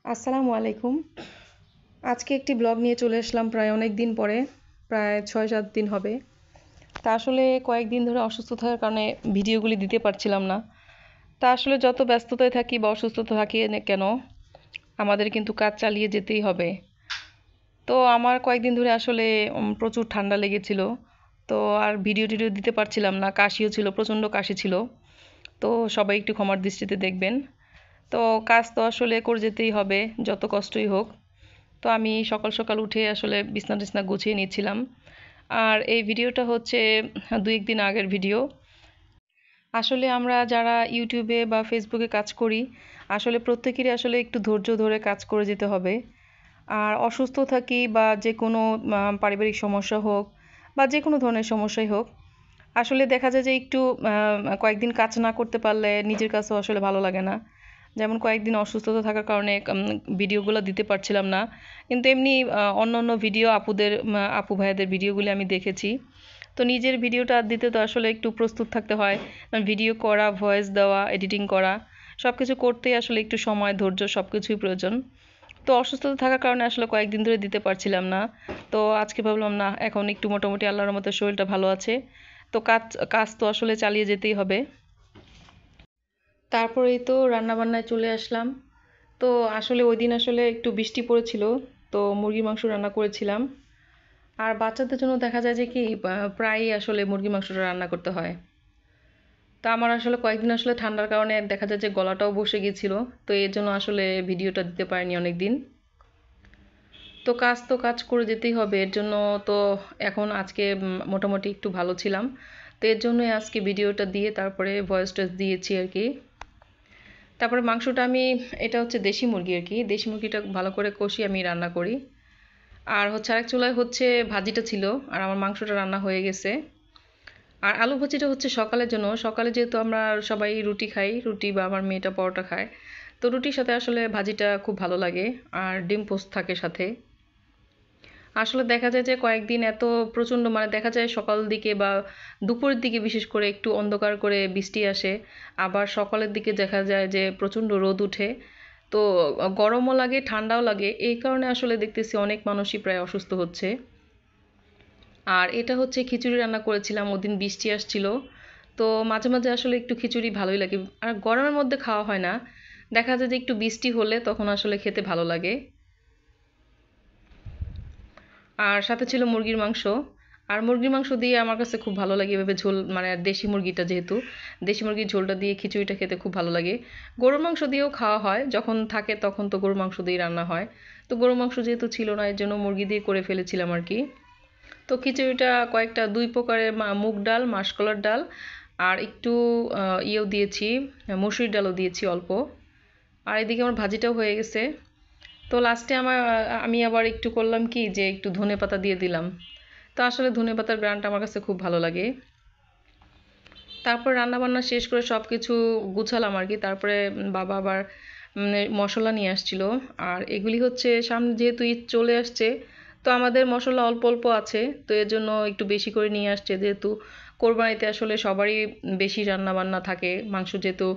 আসসালামু আলাইকুম। আজকে একটি ব্লগ নিয়ে চলে আসলাম প্রায় অনেক দিন পরে, প্রায় ৬-৭ দিন হবে। তা আসলে কয়েকদিন ধরে অসুস্থ থাকার কারণে ভিডিওগুলি দিতে পারছিলাম না। তা আসলে যত ব্যস্ততায় থাকি বা অসুস্থতা থাকি না কেন, আমাদের কিন্তু কাজ চালিয়ে যেতেই হবে। তো আমার কয়েকদিন ধরে আসলে প্রচুর ঠান্ডা লেগেছিল। তো আর ভিডিও টিডিও দিতে পারছিলাম না, কাশিও ছিল, প্রচণ্ড কাশি ছিল। তো সবাই একটু ক্ষমার দৃষ্টিতে দেখবেন। তো কাজ তো আসলে করে যেতেই হবে, যত কষ্টই হোক। তো আমি সকাল সকাল উঠে আসলে বিছনা টিছনা গুছিয়ে নিচ্ছিলাম। আর এই ভিডিওটা হচ্ছে ২-১ দিন আগের ভিডিও। আসলে আমরা যারা ইউটিউবে বা ফেসবুকে কাজ করি, আসলে প্রত্যেকেরই আসলে একটু ধৈর্য ধরে কাজ করে যেতে হবে। আর অসুস্থ থাকি বা যে কোনো পারিবারিক সমস্যা হোক বা যে কোনো ধরনের সমস্যাই হোক, আসলে দেখা যায় যে একটু কয়েকদিন কাজ না করতে পারলে নিজের কাছেও আসলে ভালো লাগে না। যেমন কয়েকদিন অসুস্থতা থাকার কারণে ভিডিওগুলো দিতে পারছিলাম না। কিন্তু এমনি অন্য ভিডিও আপু ভাইয়াদের ভিডিওগুলি আমি দেখেছি। তো নিজের ভিডিওটা দিতে তো আসলে একটু প্রস্তুত থাকতে হয়। ভিডিও করা, ভয়েস দেওয়া, এডিটিং করা সব কিছু করতেই আসলে একটু সময়, ধৈর্য সব কিছুই প্রয়োজন। তো অসুস্থতা থাকার কারণে আসলে কয়েকদিন ধরে দিতে পারছিলাম না। তো আজকে ভাবলাম না, এখন একটু মোটামুটি আল্লাহর রহমতে শরীরটা ভালো আছে। তো কাজ কাজ তো আসলে চালিয়ে যেতেই হবে। তারপরেই তো রান্নাবান্নায় চলে আসলাম। তো আসলে ওই দিন আসলে একটু বৃষ্টি পড়েছিল। তো মুরগির মাংস রান্না করেছিলাম। আর বাচ্চাদের জন্য দেখা যায় যে কি প্রায়ই আসলে মুরগির মাংসটা রান্না করতে হয়। তো আমার আসলে কয়েকদিন আসলে ঠান্ডার কারণে দেখা যায় যে গলাটাও বসে গিয়েছিল। তো এর জন্য আসলে ভিডিওটা দিতে পারিনি অনেক দিন। তো কাজ করে যেতেই হবে, এর জন্য তো এখন আজকে মোটামুটি একটু ভালো ছিলাম। তো এর জন্যই আজকে ভিডিওটা দিয়ে তারপরে ভয়েস টয়েস দিয়েছি আর কি। তারপরে মাংসটা আমি, এটা হচ্ছে দেশি মুরগি আর কি, দেশি মুরগিটা ভালো করে কষিয়ে আমি রান্না করি। আর হচ্ছে আরেক চুলায় হচ্ছে ভাজিটা ছিল, আর আমার মাংসটা রান্না হয়ে গেছে। আর আলু ভাজিটা হচ্ছে সকালের জন্য, সকালে যেহেতু আমরা সবাই রুটি খাই, রুটি বা আমার মেয়েটা পরোটা খায়। তো রুটির সাথে আসলে ভাজিটা খুব ভালো লাগে। আর ডিম পোস্ট থাকে সাথে। আসলে দেখা যায় যে কয়েকদিন এত প্রচণ্ড, মানে দেখা যায় সকাল দিকে বা দুপুরের দিকে বিশেষ করে একটু অন্ধকার করে বৃষ্টি আসে। আবার সকালের দিকে দেখা যায় যে প্রচণ্ড রোদ উঠে। তো গরমও লাগে, ঠান্ডাও লাগে, এই কারণে আসলে দেখতেছি অনেক মানুষই প্রায় অসুস্থ হচ্ছে। আর এটা হচ্ছে খিচুড়ি রান্না করেছিলাম, ওদিন বৃষ্টি আসছিল। তো মাঝে মাঝে আসলে একটু খিচুড়ি ভালোই লাগে। আর গরমের মধ্যে খাওয়া হয় না, দেখা যায় যে একটু বৃষ্টি হলে তখন আসলে খেতে ভালো লাগে। আর সাথে ছিল মুরগির মাংস। আর মুরগির মাংস দিয়ে আমার কাছে খুব ভালো লাগে এভাবে ঝোল, মানে দেশি মুরগিটা যেহেতু, দেশি মুরগির ঝোলটা দিয়ে খিচুড়িটা খেতে খুব ভালো লাগে। গরুর মাংস দিয়েও খাওয়া হয়, যখন থাকে তখন তো গরুর মাংস দিয়েই রান্না হয়। তো গরুর মাংস যেহেতু ছিল না, এর জন্য মুরগি দিয়ে করে ফেলেছিলাম আর কি। তো খিচুড়িটা কয়েকটা ২ প্রকারের মুগ ডাল, মাসকলার ডাল আর একটু ইয়েও দিয়েছি, মসুরির ডালও দিয়েছি অল্প। আর এদিকে আমার ভাজিটাও হয়ে গেছে। তো লাস্টে আমি আবার একটু করলাম কি যে একটু ধনেপাতা দিয়ে দিলাম। তো আসলে ধনেপাতার ঘ্রাণটা আমার কাছে খুব ভালো লাগে। তারপর রান্নাবান্না শেষ করে সব কিছু গুছালাম আর কি। তারপরে বাবা আবার মশলা নিয়ে আসছিল। আর এগুলি হচ্ছে সামনে যেহেতু ঈদ চলে আসছে, তো আমাদের মশলা অল্প অল্প আছে। তো এর জন্য একটু বেশি করে নিয়ে আসছে, যেহেতু কোরবানিতে আসলে সবারই বেশি রান্না বান্না থাকে। মাংস যেহেতু,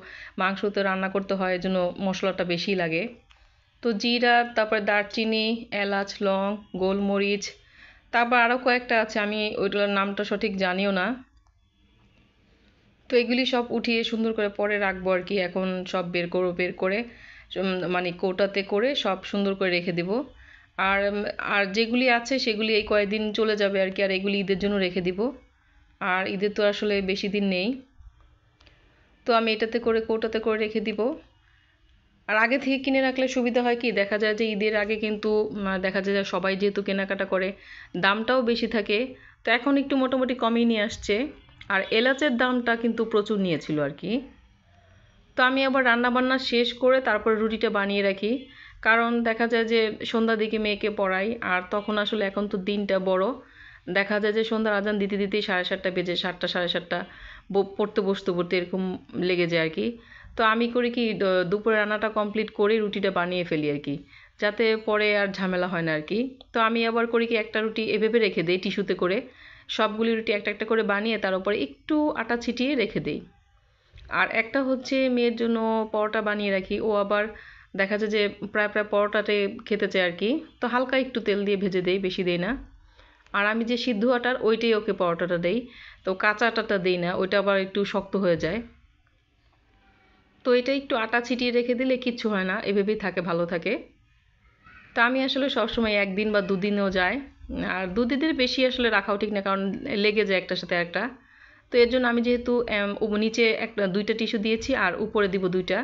মাংস তো রান্না করতে হয়, এর জন্য মশলাটা বেশি লাগে। তো জিরা, তারপরে দারচিনি, এলাচ, লং, গোলমরিচ, তারপর আরও কয়েকটা আছে, আমি ওইগুলোর নামটা সঠিক জানিও না। তো এগুলি সব উঠিয়ে সুন্দর করে পরে রাখবো আর কি। এখন সব বের করবো, বের করে মানে কৌটাতে করে সব সুন্দর করে রেখে দিব। আর আর যেগুলি আছে সেগুলি এই কয়েকদিন চলে যাবে আর কি। আর এগুলি ঈদের জন্য রেখে দিব। আর ঈদের তো আসলে বেশি দিন নেই। তো আমি এটাতে করে কৌটাতে করে রেখে দিব। আর আগে থেকে কিনে রাখলে সুবিধা হয় কি, দেখা যায় যে ঈদের আগে কিন্তু দেখা যায় যে সবাই যেহেতু কেনাকাটা করে, দামটাও বেশি থাকে। তো এখন একটু মোটামুটি কমই নিয়ে আসছে। আর এলাচের দামটা কিন্তু প্রচুর নিয়েছিল আর কি। তো আমি আবার রান্না বান্না শেষ করে তারপরে রুটিটা বানিয়ে রাখি। কারণ দেখা যায় যে সন্ধ্যার দিকে মেয়েকে পড়াই, আর তখন আসলে এখন তো দিনটা বড়, দেখা যায় যে সন্ধ্যার আজান দিতে দিতেই 7:30 বেজে, 7টা 7:30 পড়তে বসতে বসতে এরকম লেগে যায় আর কি। তো আমি করি কি, দুপুরে রান্নাটা কমপ্লিট করে রুটিটা বানিয়ে ফেলি আর কি, যাতে পরে আর ঝামেলা হয় না আর কি। তো আমি আবার করি কি, একটা রুটি এভাবে রেখে দেই টিস্যুতে করে, সবগুলি রুটি একটা একটা করে বানিয়ে তার উপরে একটু আটা ছিটিয়ে রেখে দেই। আর একটা হচ্ছে মেয়ের জন্য পরোটা বানিয়ে রাখি, ও আবার দেখা যায় যে প্রায় প্রায় পরোটাতে খেতে চায় আর কি, তো হালকা একটু তেল দিয়ে ভেজে দেই, বেশি দেই না। আর আমি যে সিদ্ধ আটার ওইটাই ওকে পরোটাটা দেই, তো কাঁচা আটাটা দিই না, ওইটা আবার একটু শক্ত হয়ে যায়। তো এটা একটু আটা ছিটিয়ে রেখে দিলে কিচ্ছু হয় না, এভাবেই থাকে, ভালো থাকে। তো আমি আসলে সবসময় একদিন বা দুদিনও যায়, আর দুদিনের বেশি আসলে রাখাও ঠিক না, কারণ লেগে যায় একটার সাথে একটা। তো এর জন্য আমি যেহেতু নিচে একটা দুইটা টিস্যু দিয়েছি আর উপরে দিব দুইটা,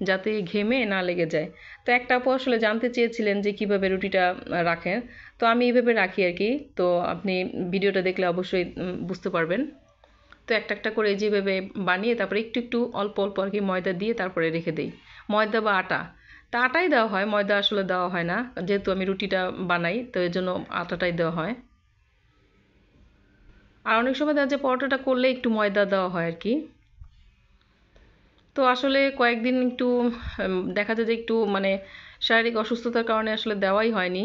যাতে ঘেমে না লেগে যায়। তো একটা আপু আসলে জানতে চেয়েছিলেন যে কিভাবে রুটিটা রাখেন, তো আমি এইভাবে রাখি আর কি। তো আপনি ভিডিওটা দেখলে অবশ্যই বুঝতে পারবেন। তো একটা একটা করে যেভাবে বানিয়ে তারপরে একটু একটু অল্প অল্প আর কি ময়দা দিয়ে তারপরে রেখে দিই, ময়দা বা আটা। তা আটাই দেওয়া হয়, ময়দা আসলে দেওয়া হয় না, যেহেতু আমি রুটিটা বানাই তো এর জন্য আটাটাই দেওয়া হয়। আর অনেক সময় দেখা যায় পরোটাটা করলে একটু ময়দা দেওয়া হয় আর কি। তো আসলে কয়েকদিন একটু দেখা যায় যে একটু মানে শারীরিক অসুস্থতার কারণে আসলে দেওয়াই হয়নি।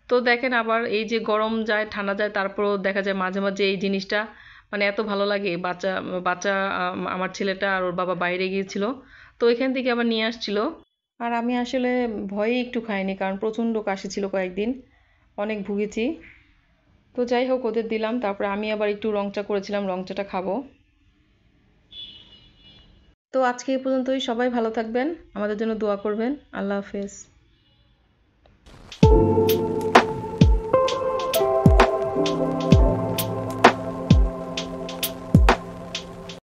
তো দেখেন আবার এই যে গরম যায় ঠান্ডা যায়, তারপরও দেখা যায় মাঝে মাঝে এই জিনিসটা মানে এত ভালো লাগে। বাচ্চা বাচ্চা আমার ছেলেটা আর ওর বাবা বাইরে গিয়েছিল, তো এখান থেকে আবার নিয়ে আসছিল। আর আমি আসলে ভয়ে একটু খাইনি, কারণ প্রচণ্ড কাশি ছিল কয়েকদিন, অনেক ভুগেছি। তো যাই হোক ওদের দিলাম, তারপরে আমি আবার একটু রং চা করেছিলাম, রং চাটা খাবো। তো আজকে এই পর্যন্তই, সবাই ভালো থাকবেন, আমাদের জন্য দোয়া করবেন। আল্লাহ হাফেজ।